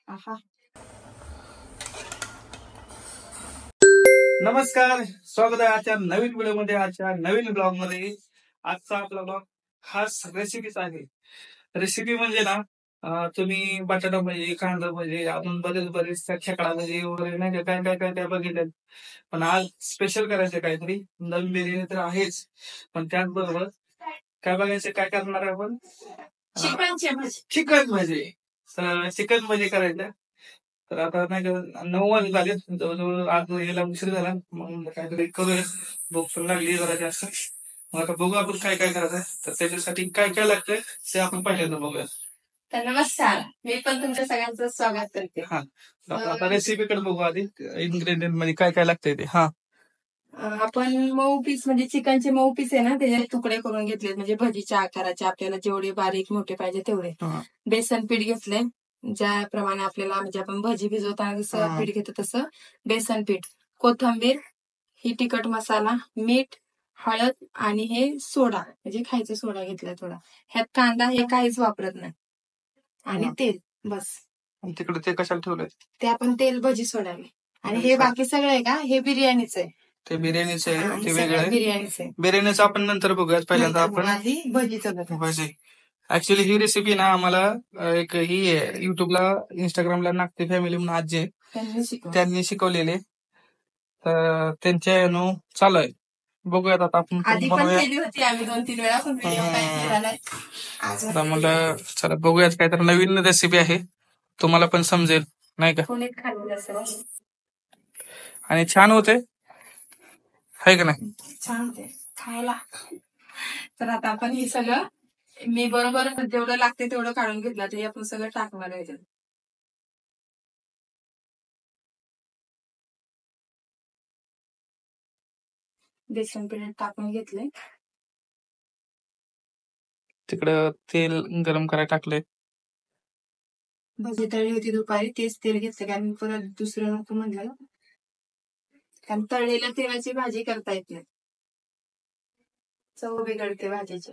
आहा. नमस्कार, स्वागत आहे आजच्या नवीन व्हिडिओमध्ये. आजच्या नवीन ब्लॉग मध्ये आजचा आपला ब्लॉग खास रेसिपीचा आहे. रेसिपी म्हणजे ना तुम्ही बटाटा भजी, कांदा भजी, अजून बरेच खेकडा भजी वगैरे नाही का काय काय काय काय बघितलं. पण आज स्पेशल करायचं काहीतरी. नवीन बिर्याणी तर आहेच, पण त्याचबरोबर काय बघायचं, काय करणार आहे आपण? चिकन भजी. तर चिकन भजी करायचं. तर आता नाही का 9 वाजत आले, जवळजवळ आज यायला उशीर झाला. मग काहीतरी करूया, भूक पण लागली जरा जास्त. मग आता बघू आपण काय काय करायचं. तर त्याच्यासाठी काय काय लागतंय ते आपण पहिल्यांदा बघूया. तर नमस्कार, मी पण तुमच्या सगळ्यांचं स्वागत करते. हा, आता रेसिपीकडे बघू आधी. इन्ग्रेडियंट मध्ये काय काय लागतंय ते. हा, आपण मऊ पीस म्हणजे चिकनचे मऊ पीस आहे ना, त्याचे तुकडे करून घेतले, म्हणजे भजीच्या आकाराचे. आपल्याला जेवढे बारीक मोठे पाहिजे तेवढे. बेसन पीठ घेतले, ज्याप्रमाणे आपल्याला म्हणजे आपण भजी भिजवताना जसं पीठ घेतो तसं बेसन पीठ, कोथिंबीर, ही तिखट मसाला, मीठ, हळद आणि हे सोडा म्हणजे खायचा सोडा घेतला थोडा. ह्यात कांदा हे काहीच वापरत नाही. आणि तेल बस. तिकडे ते कशाला ठेवलंय? ते आपण तेल भजी सोडावे. आणि हे बाकी सगळं आहे का, हे बिर्याणीच आहे. ते बिर्याणीचं आहे, ते सगळं वेगळं आहे. बिर्याणीचं आहे. बिर्याणीचं आपण नंतर बघूयात. पहिल्यांदा आपण आधी भजीचं बघू. भजी. ऍक्च्युली ही रेसिपी ना आम्हाला एक ही आहे, युट्यूबला, इंस्टाग्रामला नागते फॅमिली म्हणून आजी आहे, त्यांनी शिकवलेले. तर त्यांच्या यानं चालू आहे. बघूयात आता आपण आधी पण बनवूया. केली होती आम्ही 2-3 वेळा, पण व्हिडिओ काही केला नाही. आता मला चला बघूयात, काय तर नवीन रेसिपी आहे, तुम्हाला पण समजेल नाही का. कोणीच खाल्लेलं असं आणि छान होते, आहे का नाही? छान होते खायला. तर आता आपण हे सगळं मी बरोबर जेवढं लागते तेवढं काढून घेतलं, तरी आपण सगळं टाकणार आहे. बेसन पीठ टाकून घेतले. तिकडं तेल गरम करायला टाकले. भजी तळली होती दुपारी, तेच तेल घेतलं, कारण परत दुसरं नको म्हणलं. कारण तळलेल्या तेलाची भाजी करता येत नाही, चव बिघडते भाजीची.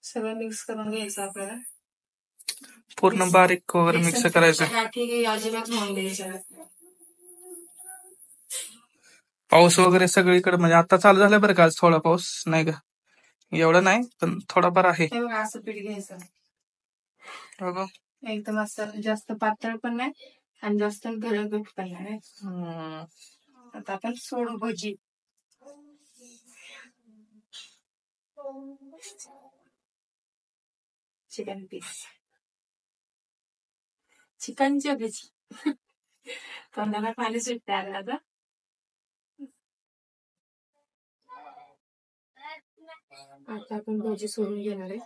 सगळं मिक्स करून घ्यायचं आपल्याला, पूर्ण बारीक वगैरे मिक्स करायचं. अजिबात होऊन द्यायचं. पाऊस वगैरे सगळीकडे म्हणजे आता चालू झालं बरं का, आज थोडा पाऊस नाही का, एवढं नाही पण थोडाफार आहे. असं पीठ घ्यायचं, एकदम असं जास्त पातळ पण नाही आणि जास्त गरगट पण नाही. आता आपण सोडू भजी. चिकन पीस, चिकनची भजी. तोंडाला पाणी सुटते आता. आता आपण भजी सोडून घेणार आहे.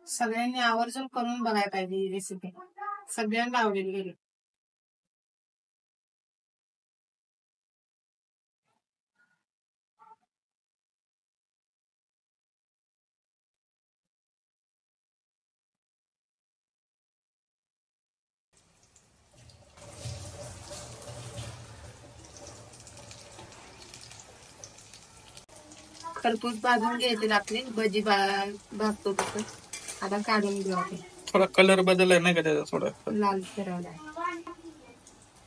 सगळ्यांनी आवर्जून करून बघायला पाहिजे ही रेसिपी, सगळ्यांना आवडेल गेली. खरपूस भाजून घ्यायचे आपले भजी भाजतो तसं. आता काढून घेऊ आपण. थोडा कलर बदललाय नाही का त्याचा, थोडा लाल फिरवलाय.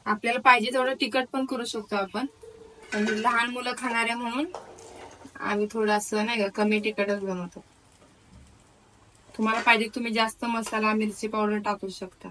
आपल्याला पाहिजे तेवढं तिखट पण करू शकतो आपण, पण लहान मुलं खाणाऱ्या म्हणून आम्ही थोडंसं नाही का कमी तिखटच बनवतो. तुम्हाला पाहिजे तुम्ही जास्त मसाला मिरची पावडर टाकू शकता.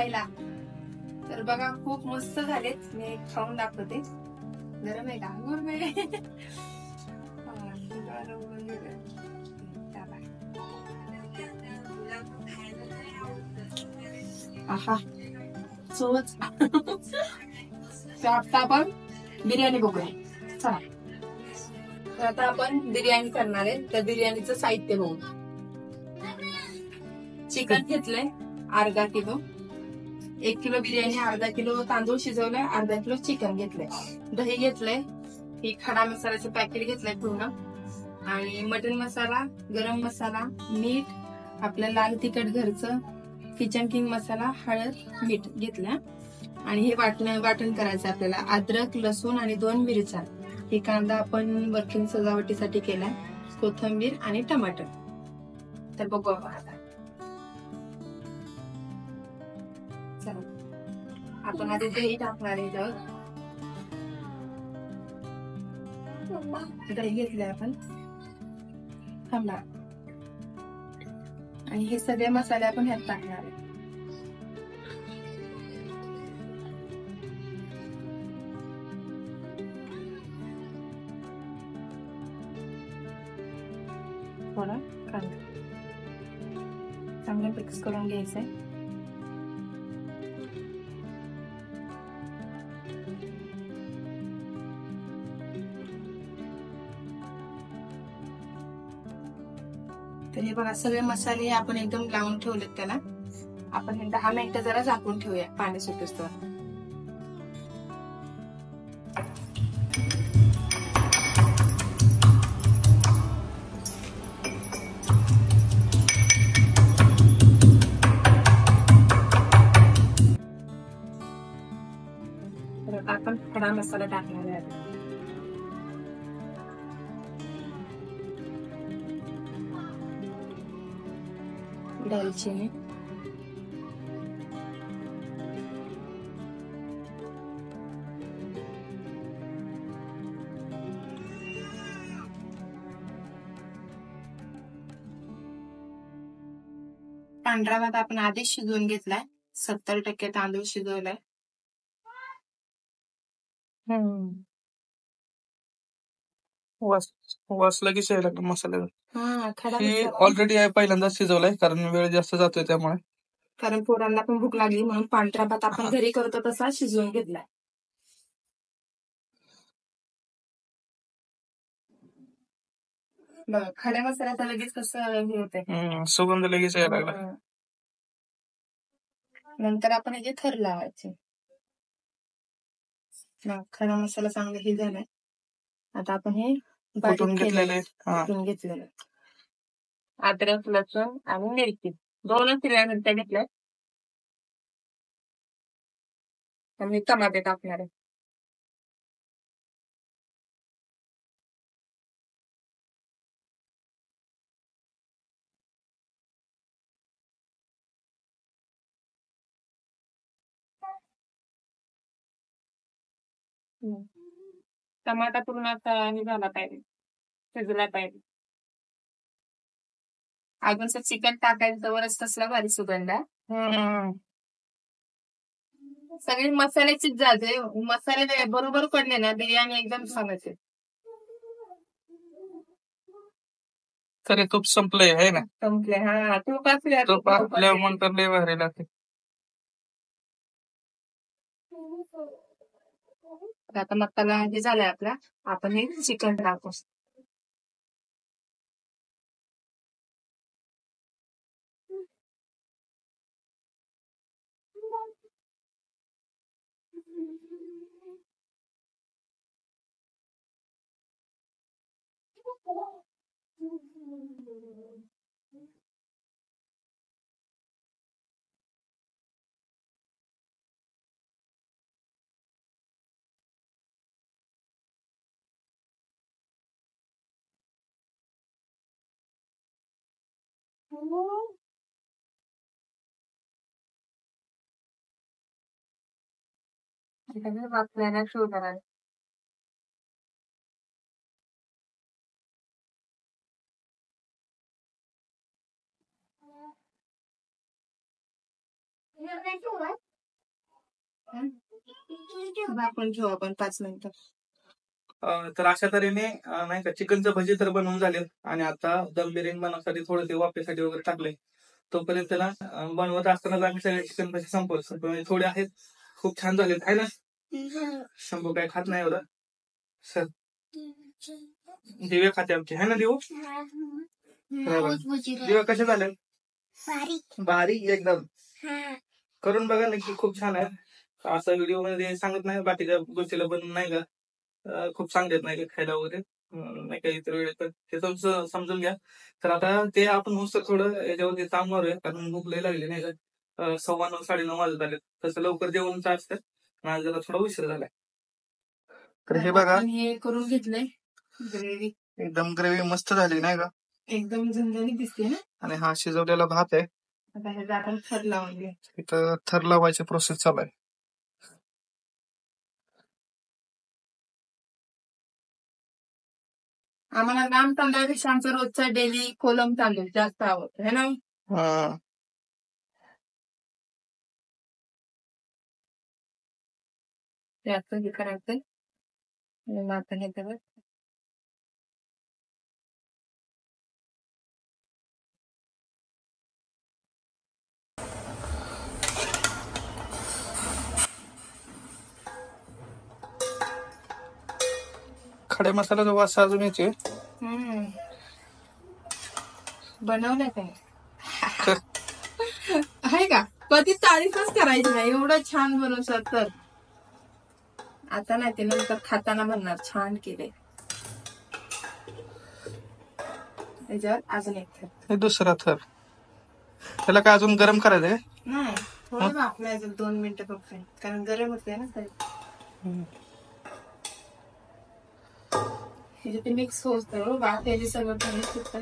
खायला. तर बघा खूप मस्त झालेत. मी खाऊन दाखवते. गरम आहे का? गरम आहे. आहा चवच. तर आता आपण बिर्याणी बघूया. चला. तर आता आपण बिर्याणी करणार आहे. तर बिर्याणीचं साहित्य बघू. चिकन घेतलंय अर्धा किलो. 1 किलो बिर्याणी, अर्धा किलो तांदूळ शिजवलाय, अर्धा किलो चिकन घेतलंय. दही घेतलंय, ही खडा मसाल्याचं पॅकेट घेतलंय पूर्ण, आणि मटन मसाला, गरम मसाला, मीठ, आपलं लाल तिखट घरचं, किचन किंग मसाला, हळद, मीठ घेतलं. आणि हे वाटण करायचं आपल्याला. अद्रक, लसूण आणि 2 मिरच्या. हे कांदा आपण वरतून सजावटीसाठी केलाय, कोथिंबीर आणि टमाटर. तर बघू आपण आता. चला आपण आधी दही टाकणार आहे. दही घेतलंय आपण, थांबा. आणि हे सगळे मसाले आपण ह्यात टाकणार आहे. थोडा कांदा चांगलं मिक्स करून घ्यायचंय. तर हे बघा सगळे मसाले आपण एकदम लावून ठेवलेत त्याला. आपण हे 10 मिनिटं जरा झाकून ठेवूया पाणी सुटेस्तोवर. तर आपण खडा मसाला टाकणार आहे. दालचिनी, पांढरा भात आपण आधीच शिजवून घेतलाय. 70% तांदूळ शिजवलाय. वास लगेच यायला लागला मसाल्याचा. हा खडा हे ऑलरेडी आहे, पहिल्यांदा शिजवलाय कारण वेळ जास्त जातोय त्यामुळे. कारण पोरांना पण भूक लागली म्हणून पांढरा भात आपण घरी करतो तसा शिजवून घेतलाय. बघा खड्या मसाल्याचा लगेच कसं हे होतंय, सुगंध लगेच यायला लागला. नंतर आपण याचे थर लावायचे. खडा मसाला चांगला हे झालाय. आता आपण हे कुटून घेतलेले अद्रक, लसूण आणि मिरची 2 हिरव्या मिरच्या घेतल्या आणि टमाटे टाकणार आहे. टमाटा पूर्ण आता हे झाला पाहिजे, शिजला पाहिजे. अजून चिकन टाकायचं वरच तसला भारी सुगंध. सगळे मसाल्याचीच जाते. मसाले बरोबर पडले ना बिर्याणी एकदम छान होते. तरी तूप संपलंय आहे ना. संपले. हा तूप आपल्या म्हणतात लय भारी लागते. आता मसाला हे झालाय आपला. आपण हे चिकन टाकू. आपल्याला शो करायला आपण घेऊ आपण 5 मिनिटं. तर अशा तऱ्हेने नाही का चिकनचं भजी तर बनवून झाले आणि आता दम बिर्याणी बनवण्यासाठी थोडं ते वाफेसाठी वगैरे टाकले. तोपर्यंत त्याला बनवत असताना आम्ही सगळे चिकन भजी संपवले. थोडे आहेत, खूप छान झालेत आहे ना. शंभू काय खात नाही एवढं. सर दिव्या खाते आमची आहे ना देऊ. दिव्या कसे झाले? बारीक एकदम. करून बघा नक्की, खूप छान आहे. असं व्हिडिओ मध्ये सांगत नाही, बाकीच्या गोष्टीला बनवून नाही का खूप चांगले नाही का खायला वगैरे नाही का इतर वेळेस तर ते तुमचं समजून घ्या. तर आता ते आपण नुसतं थोडं याच्यावरती ताम मारूया, कारण भूक लई लागली नाही का. 9:15 9:30 वाजत आले. तसं लवकर जेवणचं असतं, माझा जरा थोडा उशीर झालाय. तर हे बघा, हे करून घेतलंय ग्रेव्ही. एकदम ग्रेव्ही मस्त झाली नाही का, एकदम झणझणीत दिसते ना. आणि हा शिजवलेला भात आहे. आता ह्याचा आपण थर लावून घेऊ. इथं थर लावायची प्रोसेस चालू आहे. आम्हाला लांब तांदळापेक्षा आमचा रोजचा डेली कोलम तांदूळ जास्त आवडतो है ना. जास्त हे करायचं आता हे तर खडे मसाल्याचा वास अजून येते. बनवलं काय आहे का, कधी तारीफच करायची नाही, एवढं छान बनवतात. तर आता नाही, ते नंतर खाताना म्हणणार छान केले. त्याच्यावर अजून एक थर, दुसरा थर. त्याला काय अजून गरम करायचंय? नाही, थोडं वाफलायचं 2 मिनिटं फक्त, कारण गरम होते ना. ते मिक्स होतं वाफेचे सगळं पाणी सुटतं.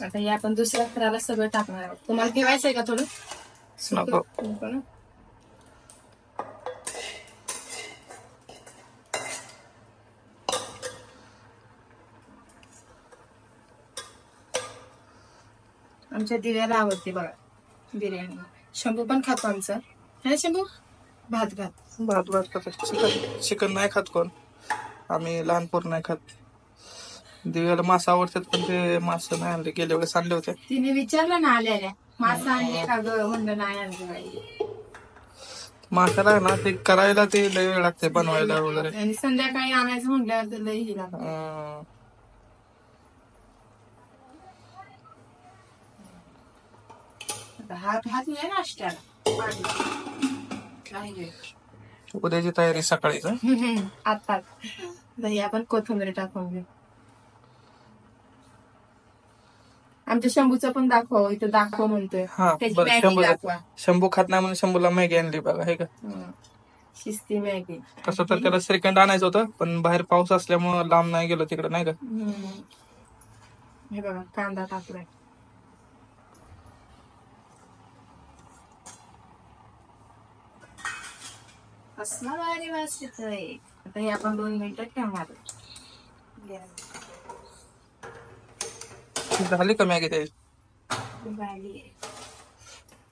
आता हे आपण दुसऱ्या थराला सगळं टाकणार आहोत. तुम्हाला ठेवायचंय का थोडं? नको. आमच्या दिव्याला आवडते बघा बिर्याणी. शंभू पण खातो आमचा है ना. शंभू भात खात. चिकन नाही खात कोण, आम्ही लहान पोर नाही खात. दिव्याला मासा आवडतात, पण ते मासा नाही आणले, गेल्या वेळेस आणले होते. तिने विचारलं ना आल्याला, मासा आणले का ग, म्हणलं नाही आणले. माशाला ना ते करायला ते लय वेळ लागते, बनवायला वगैरे, आणि संध्याकाळी आणायचं म्हटल्यावर तर लई लागत. भात नाही नाश्त्याला, उद्याची तयारी सकाळीच. आता दही आपण कोथिंबीर टाकून घेऊ. आमच्या शंभूचं पण दाखव, इथं दाखव म्हणतोय. शंभू खात नाही म्हणून शंभूला मॅगी आणली बघा, हे का शिस्ती मॅगी. तसं तर त्याला श्रीखंड आणायचं होतं, पण बाहेर पाऊस असल्यामुळे लांब नाही गेलो तिकडे नाही का. हे बघा कांदा टाकलाय. असला भारी वास येतोय. आता हे आपण 2 मिनिटं ठेवणार. झाली का मॅगी तयारी? झाली.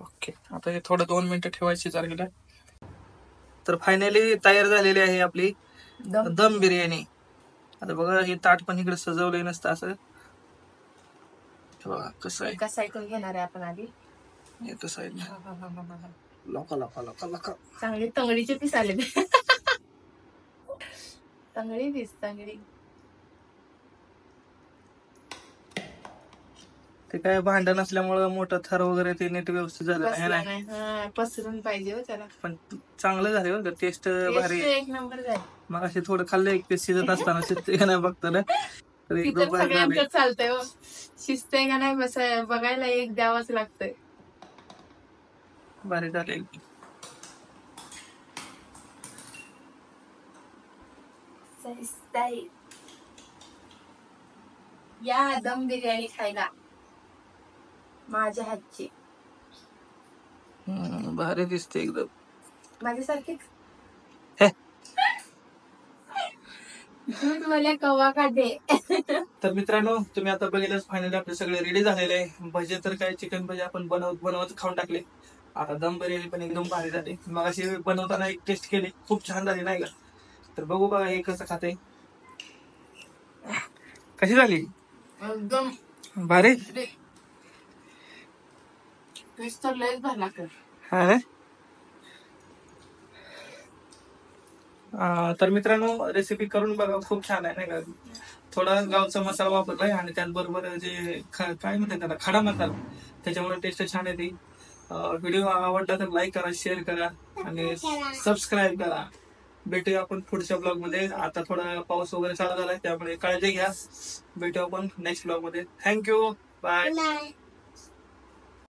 ओके, आता हे थोडं 2 मिनिटं ठेवायची चालेल. तर फायनली तयार झालेली आहे आपली दम बिर्याणी. आता बघा हे ताट पण इकडे सजवलंय नसतं असं. बघा कसं आहे. एका साईडून घेणार आहे आपण आधी. एका साईड लका लका लका लका. चांगली तंगडीचे पीस आले. तंगडी पीस तंगडी. ते काय भांडण असल्यामुळे मोठं थर वगैरे ते नीट व्यवस्थित झालं नाही. पसरून पाहिजे हो त्याला. पण चांगलं झालं हो, टेस्ट भारी एक नंबर झाली. मग असे थोडं खाल्लं, एक पीस शिजत असताना शिजते का नाही बघतो ना, तर एकदम सगळ्यांचं चालतंय हो. शिजतंय का नाही बस बघायला एक द्यावंच लागतंय. भारी झाले. या दम बिर्याणी खायला माझ्या हातची. भारी दिसते एकदम माझ्यासारखीच. दूध मला कवा काढे. तर मित्रांनो, तुम्ही आता बघितलंच, फायनली आपले सगळे रेडी झालेले आहे. भजे तर काय, चिकन भजे आपण बनवत खाऊन टाकले. आता दम बिर्याणी पण एकदम भारी झाली. मग अशी बनवताना एक टेस्ट केली, खूप छान झाली नाही का. तर बघू बघा हे कसं खाते. कशी झाली? एकदम भारी. टेस्ट तर लयच झाला कर. हा ना? तर मित्रांनो, रेसिपी करून बघा, खूप छान आहे नाही का. थोडा गावचा मसाला वापरलाय आणि त्याचबरोबर जे काय म्हणतात त्याला, खडा मसाला, त्याच्यामुळे टेस्ट छान येते. व्हिडिओ आवडला तर लाईक करा, शेअर करा आणि सबस्क्राईब करा. भेटूया आपण पुढच्या ब्लॉग मध्ये. आता थोडा पाऊस वगैरे चालू झालाय, त्यामुळे काळजी घ्या. भेटू आपण नेक्स्ट ब्लॉग मध्ये. Thank you, bye.